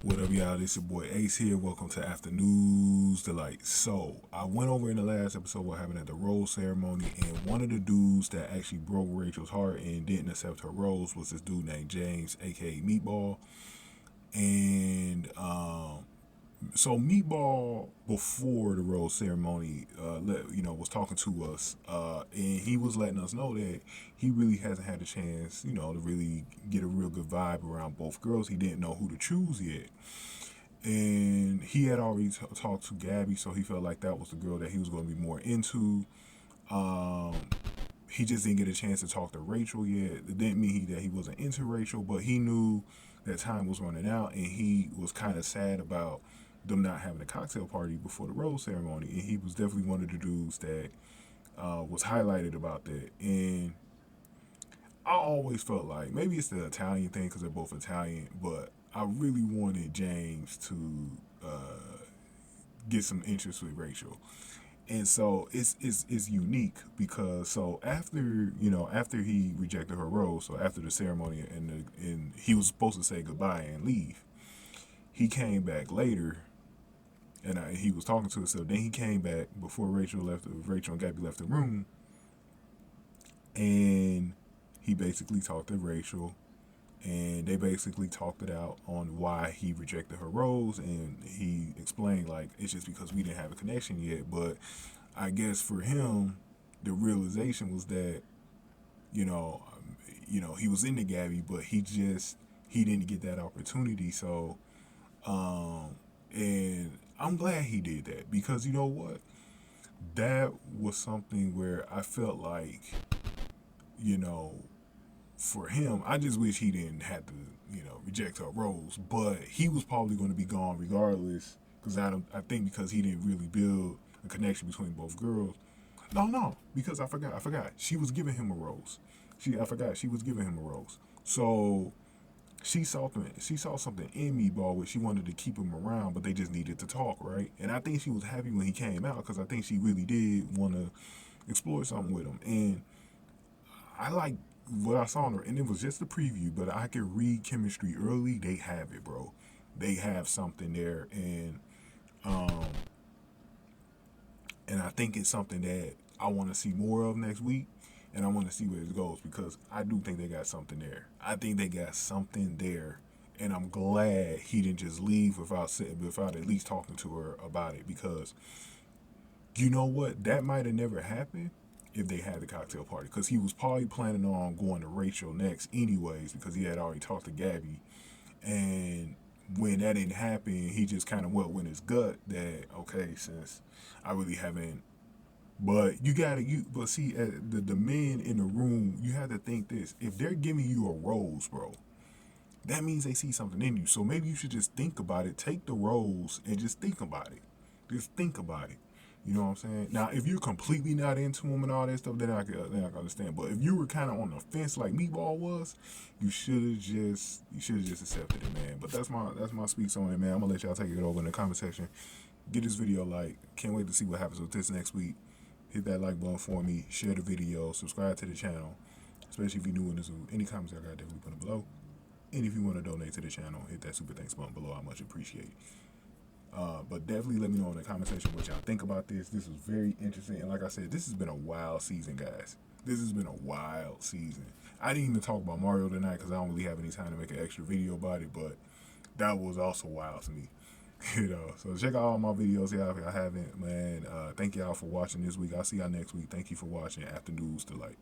What up, y'all? This your boy Ace here. Welcome to Afternoons Delight. So, I went over in the last episode what happened at the rose ceremony, and one of the dudes that actually broke Rachel's heart and didn't accept her rose was this dude named James, aka Meatball. And so Meatball before the rose ceremony, was talking to us, and he was letting us know that he really hasn't had a chance, to really get a real good vibe around both girls. He didn't know who to choose yet, and he had already talked to Gabby, so he felt like that was the girl that he was going to be more into. Um, he just didn't get a chance to talk to Rachel yet. It didn't mean that he wasn't into Rachel, but he knew that time was running out, and he was kind of sad about them not having a cocktail party before the rose ceremony. And he was definitely one of the dudes that was highlighted about that. And I always felt like maybe it's the Italian thing because they're both Italian, but I really wanted James to get some interest with Rachel. And so it's unique because so after he rejected her rose, so after the ceremony and he was supposed to say goodbye and leave, he came back later, and he was talking to herself. Then he came back before Rachel and Gabby left the room, and he basically talked to Rachel, and they basically talked it out on why he rejected her rose, and he explained like it's just because we didn't have a connection yet. But I guess for him, the realization was that he was into Gabby, but he didn't get that opportunity. So and I'm glad he did that because you know what, that was something where I felt like you know for him, I just wish he didn't have to, reject her rose. But he was probably going to be gone regardless, because I think because he didn't really build a connection between both girls. No, because I forgot. She was giving him a rose. I forgot she was giving him a rose. So she saw something in Meatball where she wanted to keep him around, but they just needed to talk, right? And I think she was happy when he came out because I think she really did want to explore something with him. And I like what I saw in her, and it was just a preview, but I could read chemistry early. They have it, bro. They have something there, um, and I think it's something that I want to see more of next week, and I want to see where it goes because I do think they got something there. I think they got something there, and I'm glad he didn't just leave without at least talking to her about it because you know what, that might have never happened if they had the cocktail party because he was probably planning on going to Rachel next anyways because he had already talked to Gabby, and when that didn't happen he just kind of went with his gut that okay, since I really haven't, but but see, the men in the room, you have to think this, if they're giving you a rose, bro, that means they see something in you, so maybe you should just think about it, take the rose and just think about it, you know what I'm saying? Now, if you're completely not into him and all that stuff, then I can understand. But if you were kind of on the fence like Meatball was, you should have just accepted it, man. But that's my speaks on it, man. I'm gonna let y'all take it over in the comment section. Get this video a like. Can't wait to see what happens with this next week. Hit that like button for me. Share the video. Subscribe to the channel, especially if you're new in this. Any comments I got, definitely put them below. And if you want to donate to the channel, hit that super thanks button below. I much appreciate it. But definitely let me know in the comment section what y'all think about this. This was very interesting. And like I said, this has been a wild season, guys. This has been a wild season. I didn't even talk about Mario tonight because I don't really have any time to make an extra video about it. But that was also wild to me. So check out all my videos here if y'all haven't, man. Thank y'all for watching this week. I'll see y'all next week. Thank you for watching Afternoons Delight.